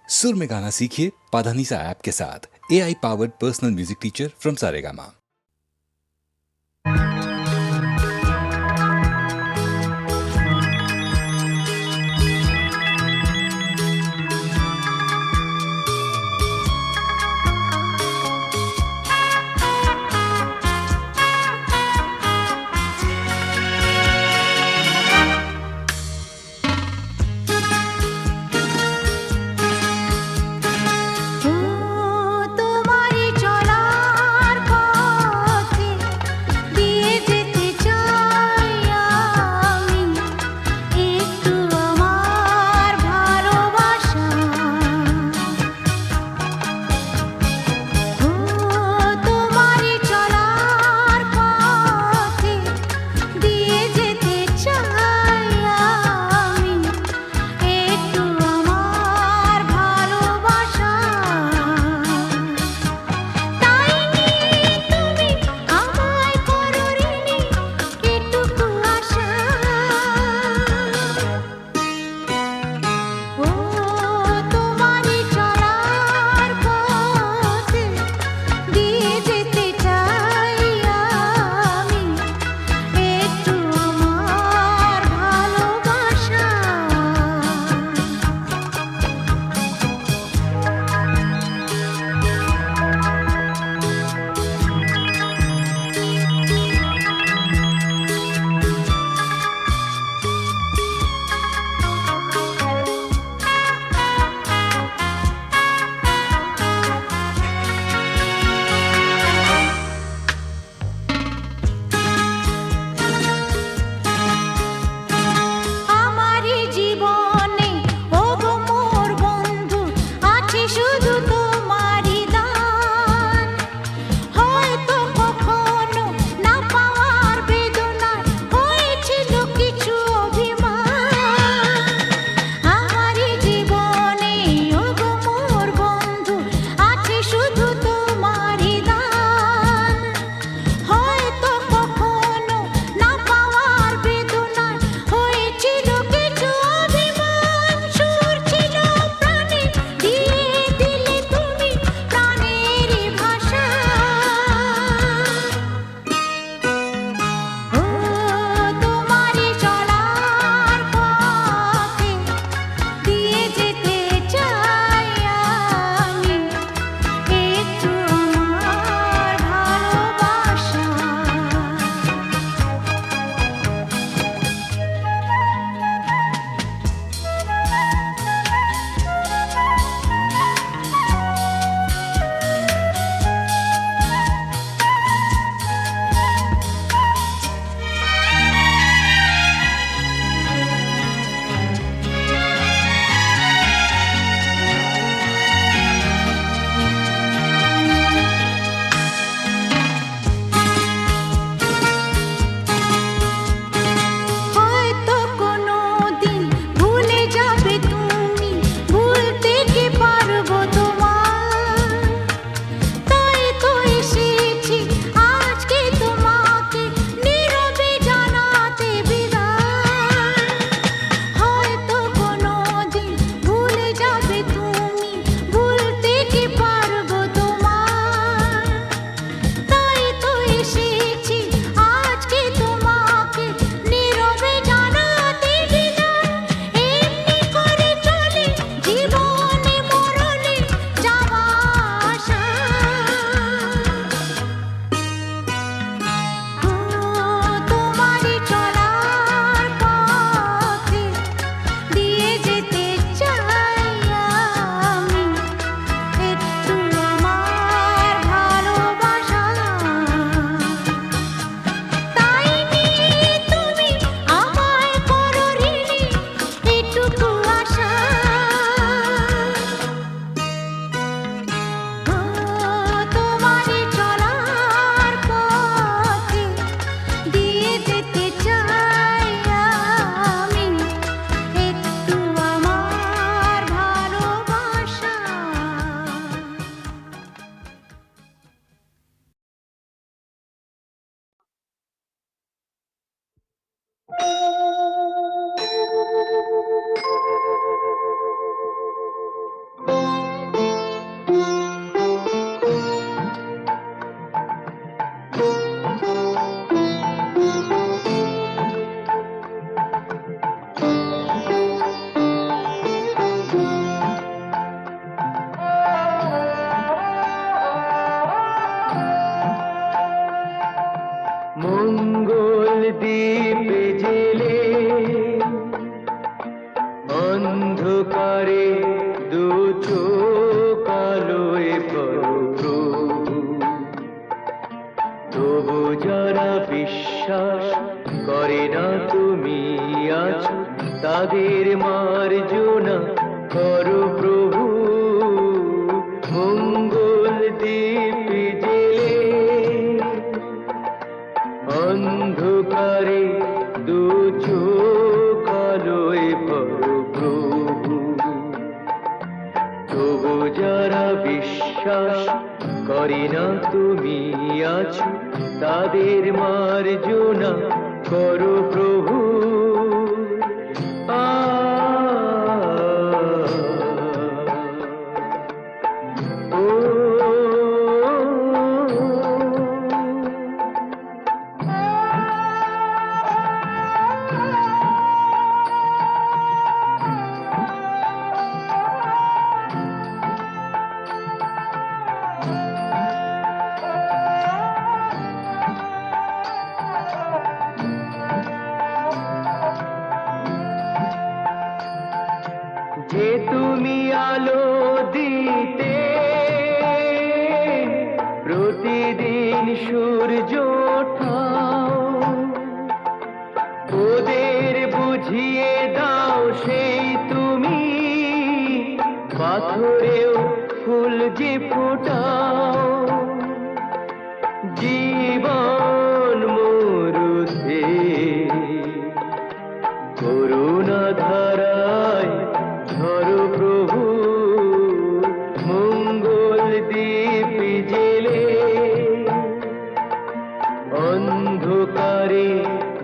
सुर में गाना सीखिए पाधानीसा ऐप के साथ। AI powered personal music teacher from Saregama. তোমারি চলার পথ চোখ আলোয় ভরো প্রভু, তবু যারা বিশ্বাস করে না তুমি আছো, তাদের মার্জনা করো প্রভু। মঙ্গল দ্বীপ জেলে অন্ধকারে দু চোখ আলোয় ভরো প্রভু, তবু যারা বিশ্বাস করে না তুমি আছো, তাদের মার্জনা করো প্রভু। যে তুমি আলো দিতে প্রতিদিন সূর্য ওঠাও, ওদের বুঝিয়ে দাও সেই তুমি পাথরেও ফুল যে ফোটাও। জীবন মরুতে করুণা ধারায় ধরো প্রভু, মঙ্গল দ্বীপ জেলে অন্ধকারে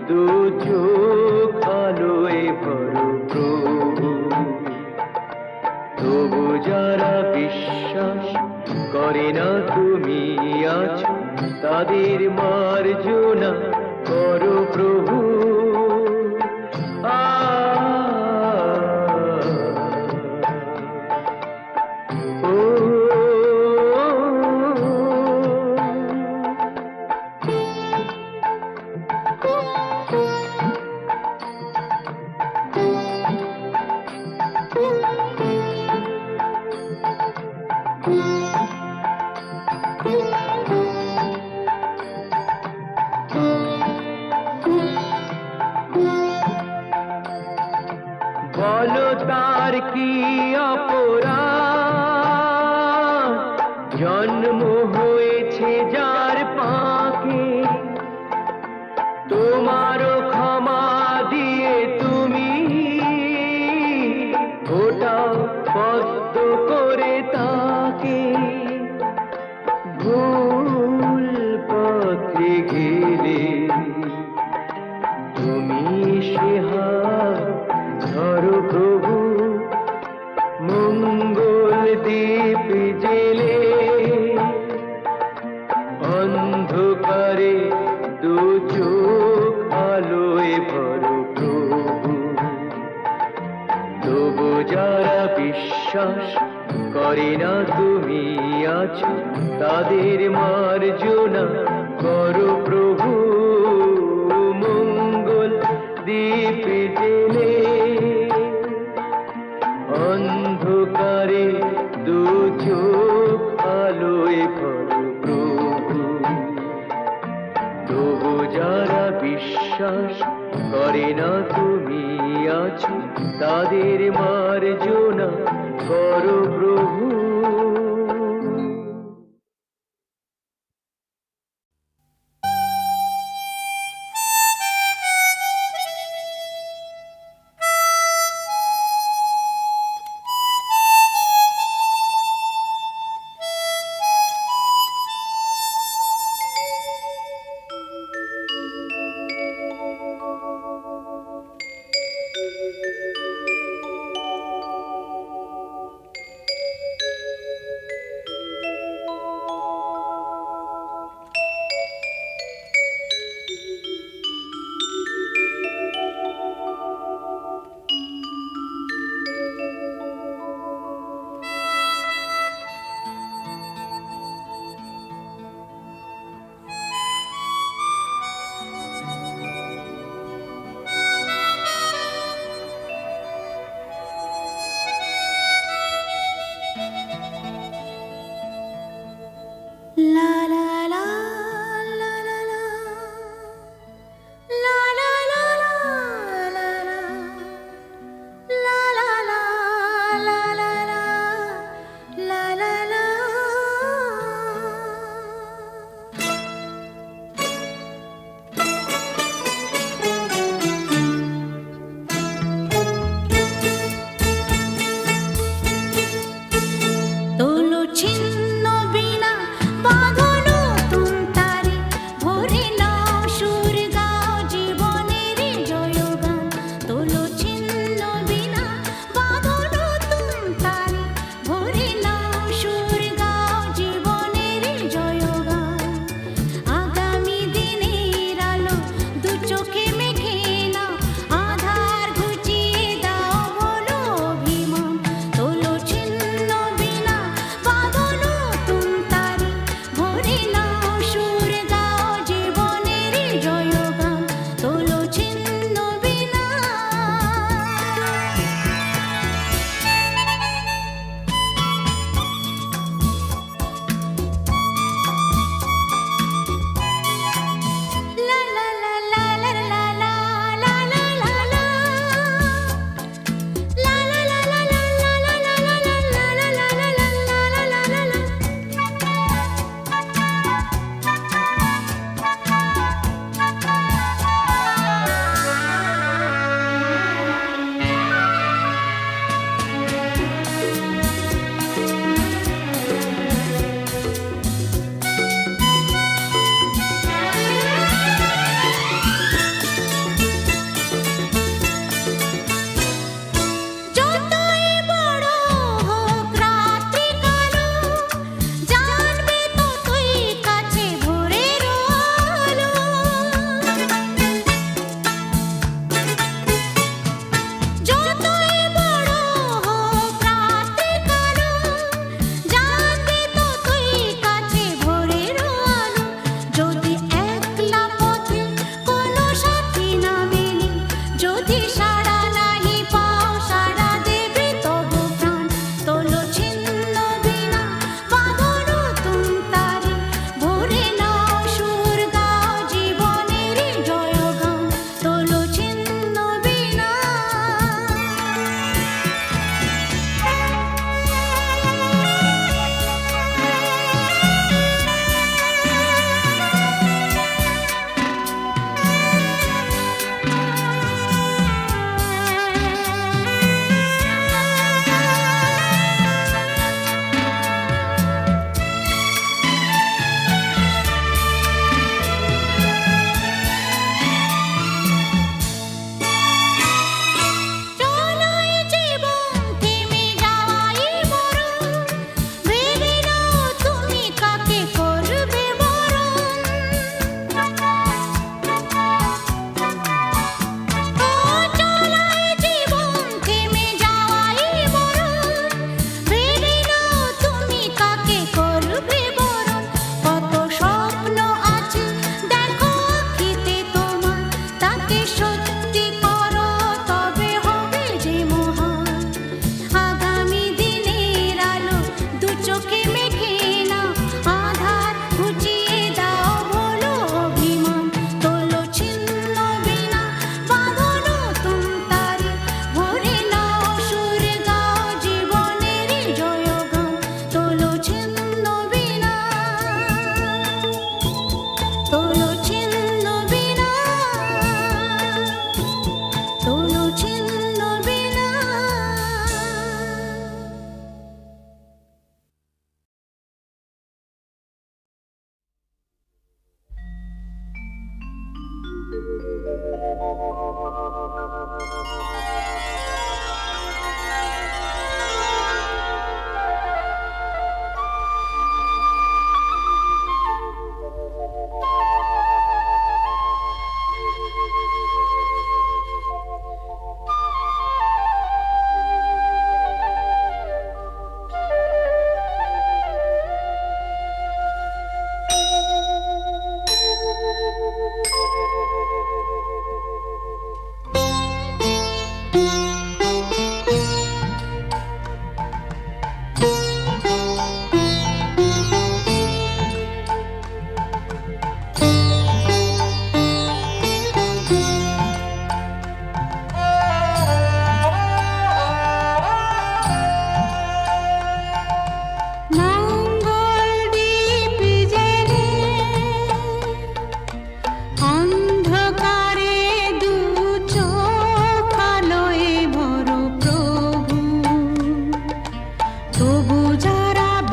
দু চোখ আলোয় ভরো প্রভু, তবু যারা বিশ্বাস করে না তুমি আছো, তাদের মার্জনা করো প্রভু। বলো তার কি অপরাধ, জন্ম হয়েছে যার পাকে, তোমারও ক্ষমা দিয়ে তুমি ওটাও পদ্ম করে তাকে। ভুল পথে গেলে তুমি সে হাত ধরো প্রভু, মঙ্গল দ্বীপ জেলে অন্ধকারে দু চোখ আলোয় ভরো প্রভু, তবু যারা বিশ্বাস করে না তুমি আছো, তাদের মার্জনা করো প্রভু। মঙ্গল দ্বীপ জেলে অন্ধকারে দু চোখ আলোয় ভরো প্রভু, তবু যারা বিশ্বাস করে না তুমি আছো, তাদের মার্জনা করো প্রভু।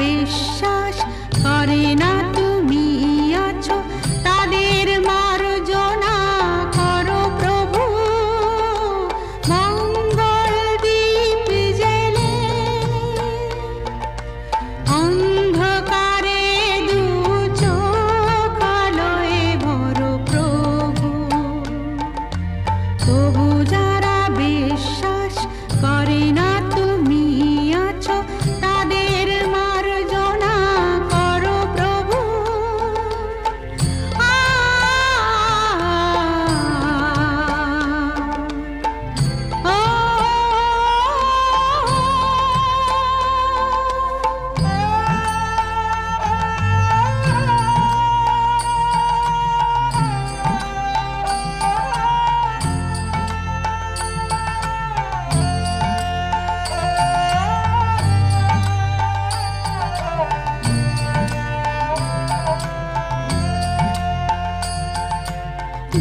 বিশ্বাস করে না তুমি আছো তাদের মার্জনা করো প্রভু। মঙ্গল দ্বীপ জেলে অন্ধকারে দু চোখ আলোয় ভরো প্রভু। তবু যারা বিশ্বাস করে না তুমি আছো তাদের মার্জনা করো প্রভু।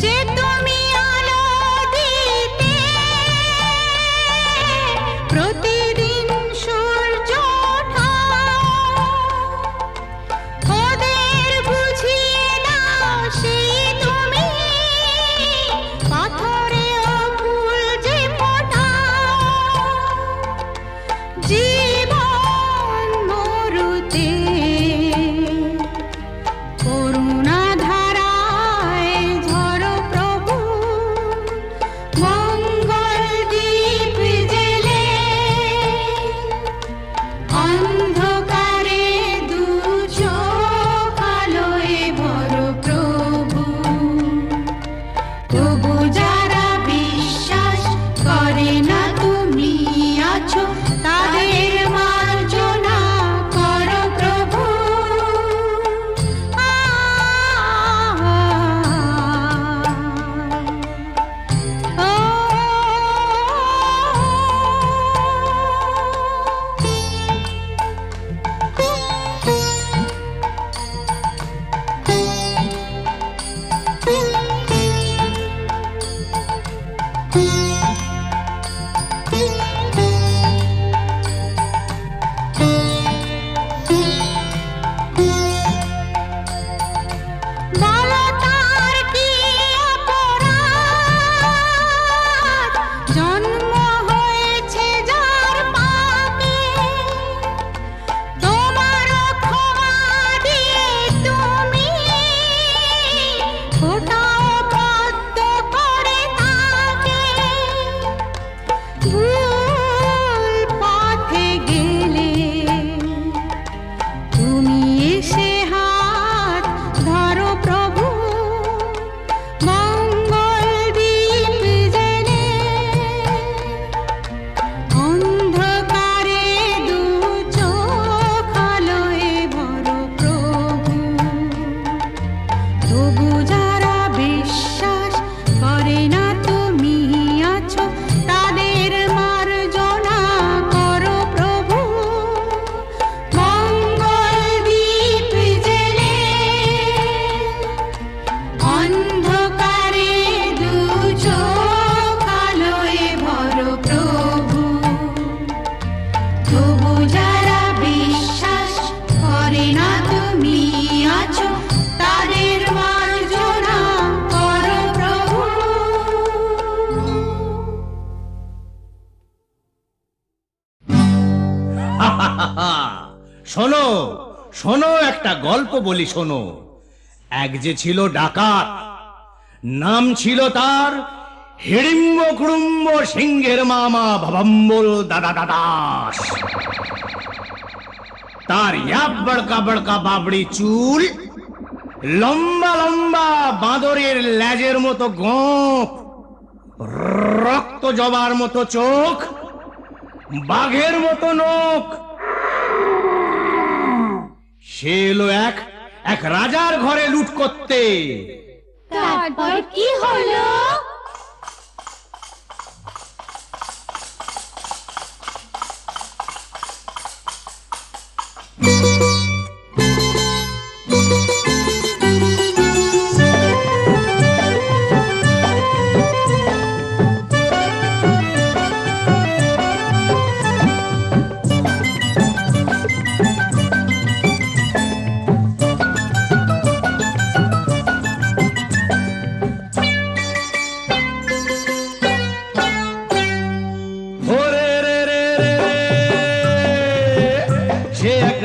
যে তুমি আলো দিতে প্রতিদিন সূর্য ওঠাও, ওদের বুঝিয়ে দাও সেই তুমি পাথরেও ফুল যে ফোটাও। জীবন মরুতে করুণা ধারায় ঝরো প্রভু। মঙ্গল দ্বীপ জেলে অন্ধকারে দু চোখ আলোয় ভরো প্রভু। তবু যারা বিশ্বাস করে না তুমি আছো তাদের মার্জনা করো প্রভু। বলো তার কি অপরাধ, জন্ম হয়েছে যার পাপে। তোমার ক্ষমা দিয়ে তুমি ফোটাও পদ্ম করে তাকে। ভুল পথে গেলে তুমি এসে হাত ধরো প্রভু। মঙ্গল দ্বীপ জেলে অন্ধকারে দু চোখ আলোয় ভরো প্রভু। তবু যারা বিশ্বাস করে না তুমি আছো তাদের মার্জনা করো প্রভু। মঙ্গল দ্বীপ জেলে অন্ধকারে দু চোখ আলোয় ভরো প্রভু। তবু যারা বিশ্বাস করে না তুমি আছো তাদের মার্জনা করো প্রভু। শোনো শোনো, একটা গল্প বলি শোনো। এক যে ছিল ডাকাত, নাম ছিল তার হিড়িম্ব কুড়ুম্ব সিংহের মামা ভবম্বল দাদা দাদাস। তার ইয়াব বড়কা বড়কা বাবড়ি চুল, লম্বা লম্বা বাঁদরের লেজের মতো গোঁফ, রক্ত জবার মতো চোখ, বাঘের মতো নখ। সে এলো এক রাজার ঘরে লুট করতে। তারপর কি হলো?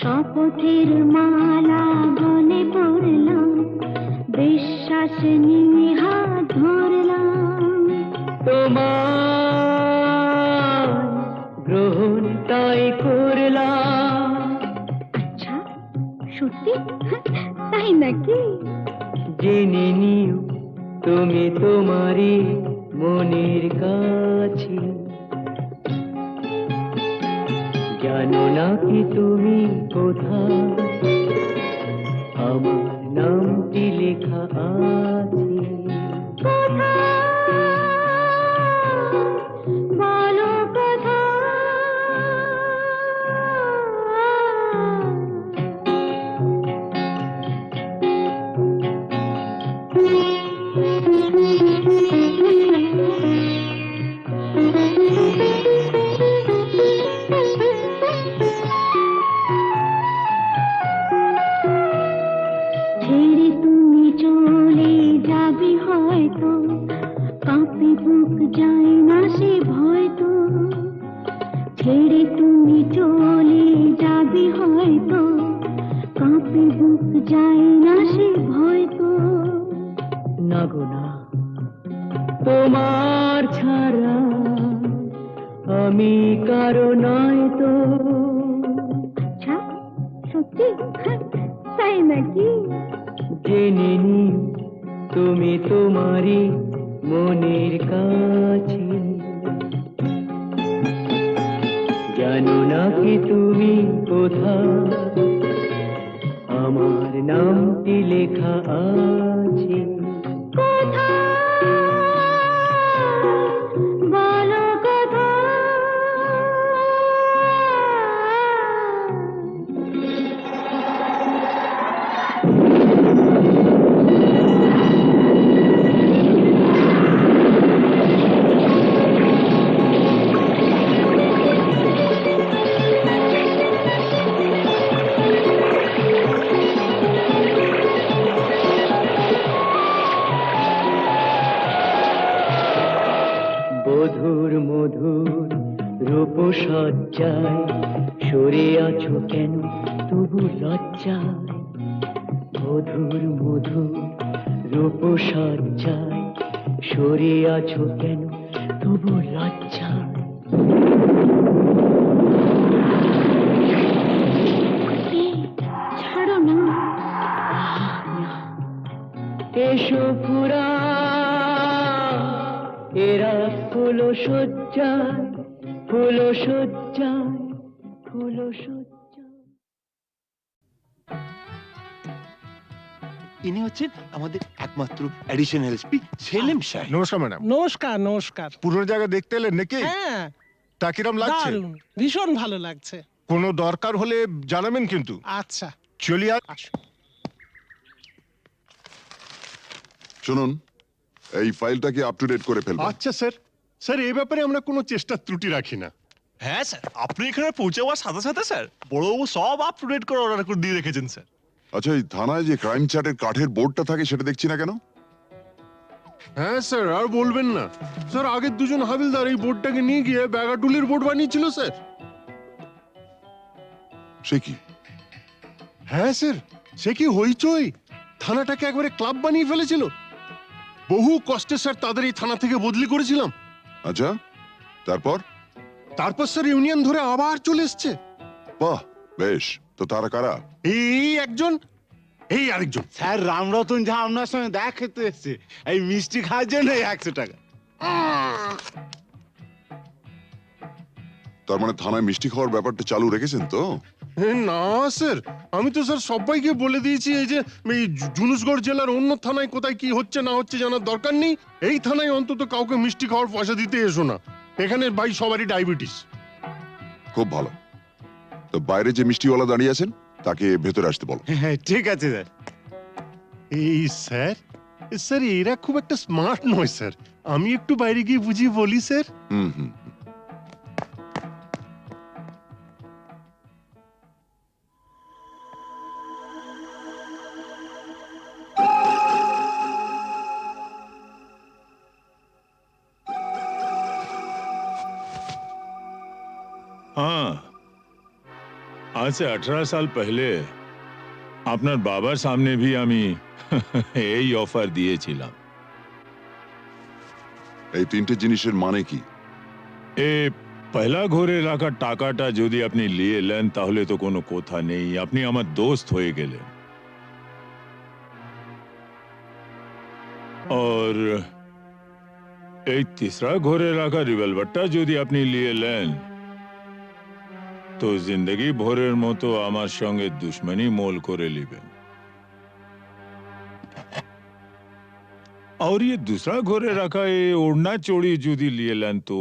শপথের মালা গলে পড়লাম, বিশ্বাস নিয়ে হাত ধরলাম। তোমার গ্রহণ তাই করলাম। আচ্ছা, সত্যি? তাই নাকি? জেনে নিও তুমি তোমারই মনের কাছে, জানো না কি তুমি কোথায় আমার নামটি লেখা আছে। বলো কোথায়? ছেড়ে তুমি চলে যাবে হয়তো, কাঁপে বুক যায় না সে ভয় তো। ছেড়ে তুমি চলে যাবে হয়তো, কাঁপে বুক যায় না সে ভয় তো। না গো না, তোমার ছাড়া আমি কারো নয় তো। আচ্ছা, সত্যি? তাই নাকি? জেনে নিও তুমি তোমারই মনের কাছে, জানো না কি তুমি কোথায় আমার নামটি লেখা আছে। বলো কোথায়? বধুর মধুর রূপসজ্জায় সরে আছো কেন তবু লজ্জায়। বধুর মধুর রূপসজ্জায় সরে আছো কেন তবু লজ্জায়। এই, ছাড়ো না। এসো পুরা এরা ফুলো সজ্জায়, ফুলো সজ্জায়, ফুলো সজ্জায়। ইনি হচ্ছেন আমাদের একমাত্র অ্যাডিশনাল এসপি সেলিম সাহেব। নমস্কার ম্যাডাম। নমস্কার নমস্কার। পুরনো জায়গা দেখতে এলেন নাকি? হ্যাঁ, তা কিরম লাগছে? দারুণ, ভীষণ ভালো লাগছে। কোনো দরকার হলে জানাবেন কিন্তু। আচ্ছা, চলি আর আসো। শুনুন, এই ফাইলটাকে আপ টু ডেট করে ফেলবেন। আচ্ছা স্যার। স্যার এই ব্যাপারে আমরা কোনো চেষ্টা ত্রুটি রাখি না। হ্যাঁ স্যার, আপনি এখানে পৌঁছে যাওয়ার সাথে সাথে স্যার বড়বাবু সব আপ টু ডেট করে অর্ডার করে দিয়ে রেখেছেন স্যার। আচ্ছা, এই থানায় যে ক্রাইম চ্যাটের কাঠের বোর্ডটা থাকে সেটা দেখছি না কেন? হ্যাঁ স্যার, আর বলবেন না। স্যার আগের দুজন হাবিলদার এই বোর্ডটাকে নিয়ে গিয়ে ব্যাগাটুলির বোর্ড বানিয়েছিল স্যার। সে কি? হ্যাঁ স্যার, সে কি হইচই, থানাটাকে একবারে ক্লাব বানিয়ে ফেলেছিল। বহু কষ্টে স্যার তাদের এই থানা থেকে বদলি করেছিলাম। আচ্ছা, তারপর? তারপর স্যার ইউনিয়ন ধরে আবার চলে এসছে। বাহ, বেশ। তো তারা কারা? এই একজন, এই আরেকজন। স্যার রামরতন যা আপনার সঙ্গে দেখা খেতে এসছে এই মিষ্টি খাওয়ার জন্য 100 টাকা। তার মানে থানায় মিষ্টি খাওয়ার ব্যাপারটা চালু রেখেছেন তো? না স্যার, আমি তো স্যার সবাইকে বলে দিয়েছি এই যে এই জুনুসগড় জেলার অন্য থানায় কোথায় কি হচ্ছে না হচ্ছে জানার দরকার নেই। এই থানায় অন্তত কাউকে মিষ্টি খাওয়ার পয়সা দিতে এসো না। এখানে ভাই সবারই ডায়াবেটিস। খুব ভালো। তো বাইরে যে মিষ্টিওয়ালা দাঁড়িয়ে আছেন তাকে ভেতরে আসতে বলো। হ্যাঁ ঠিক আছে স্যার। এই স্যার, স্যার এরা খুব একটা স্মার্ট নয় স্যার। আমি একটু বাইরে গিয়ে বুঝিয়ে বলি স্যার। হুম হুম। হ্যাঁ, आज से 18 साल पहले আপনার বাবার সামনে भी আমি এই অফার দিয়েছিলাম। এই তিনটে জিনিসের মানে কি? এ পয়লা ঘরে রাখা টাকাটা যদি আপনি নিয়ে নেন তাহলে তো কোনো কথা নেই, আপনি আমার দোস্ত হয়ে গেলেন। और এই तीसरा ঘরে রাখা রিভলভারটা যদি আপনি নিয়ে নেন তো জিন্দগি ভরের মতো আমার সঙ্গে দুশ্মনী মোল করে নেবেন। और ये दूसरा घरे रखा ये ओढ़ना चोड़ी যদি নিয়ে নেন তো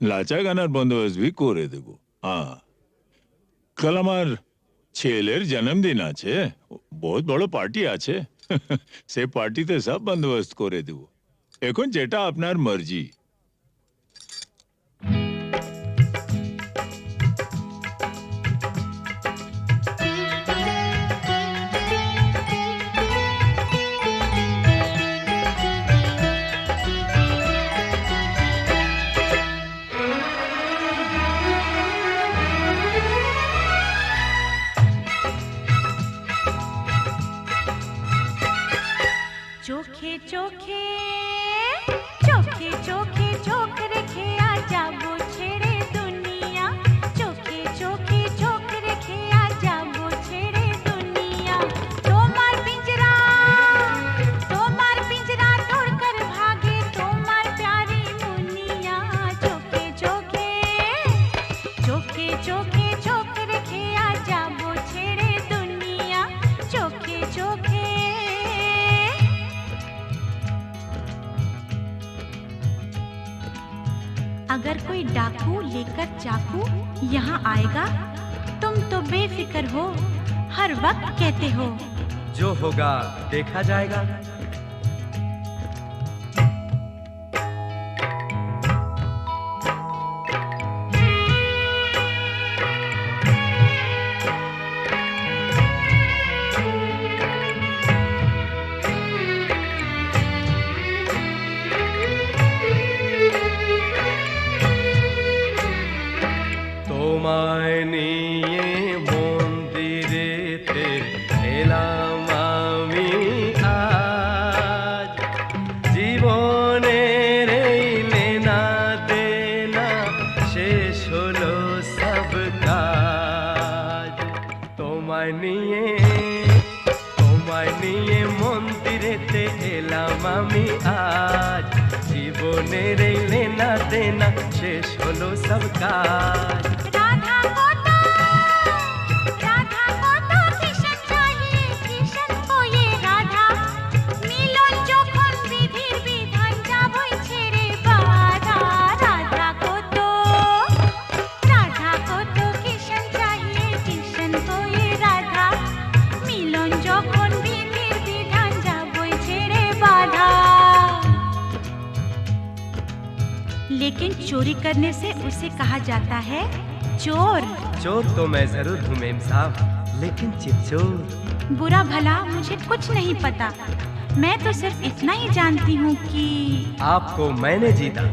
লাচা গানার বন্দোবস্ত भी করে দেব। হ্যাঁ, কাল আমার ছেলের জন্মদিন আছে, বহুত বড় পার্টি আছে, সে পার্টিতে সব বন্দোবস্ত করে দেব। এখন যেটা আপনার মর্জি। চোখে চোখে চোখে চোখে চোখ রেখে আ যাবো ছেড়ে দুনিয়া, চোখে চোখে চোখ রেখে আ যাবো ছেড়ে দুনিয়া। তোমার পিঞ্জরা তোড়কর ভাগে তোমার প্যারি মুনিয়া, চোখে চোখে চোখে চোখে চোখ রেখে আ যাবো ছেড়ে দুনিয়া, চোখে চোখে। अगर कोई डाकू लेकर चाकू यहाँ आएगा तुम तो बेफिक्र हो, हर वक्त कहते हो जो होगा देखा जाएगा। তোমায় নিয়ে মন্দিরেতে এলাম আমি আজ, জীবনের এই লেনা দেনা শেষ হলো সব কাজ। তোমায় নিয়ে মন্দিরেতে এলাম আমি আজ, জীবনের এই লেনা দেনা শেষ হলো সব কাজ। लेकिन चोरी करने से उसे कहा जाता है चोर। चोर तो मैं जरूर हूँ मेम साहब, लेकिन चिपचोर। बुरा भला मुझे कुछ नहीं पता, मैं तो सिर्फ इतना ही जानती हूँ कि आपको मैंने जीता।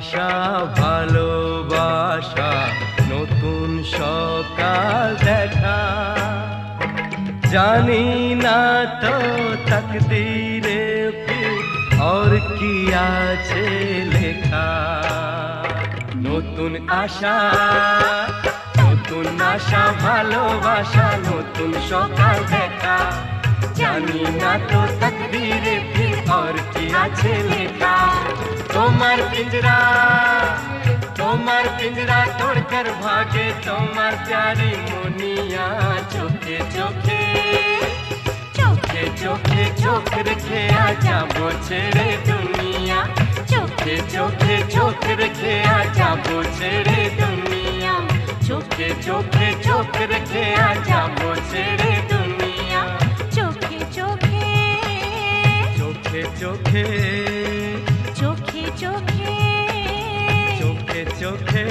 আশা ভালোবাসা নতুন সকাল দেখা, জানি না তো তকদীরে ফির और কি আছে লেখা। নতুন আশা ভালোবাসা নতুন সকাল দেখা, জানি না তো তকদীরে ফির और কি আছে লেখা। তোমার পিঞ্জরা तोड़कर भागे তোমার प्यारी मुनिया, चोखे चोखे चोखे চোখে চোখে চোখ রেখে আজ যাবো ছেড়ে দুনিয়া চোখে চোখে চোখ রেখে আজ যাবো ছেড়ে দুনিয়া চোখে চোখে চোখ রেখে আজ যাবো ছেড়ে দুনিয়া চোখে চোখে চোখে চোখে চোখে চোখে চোখে চোখে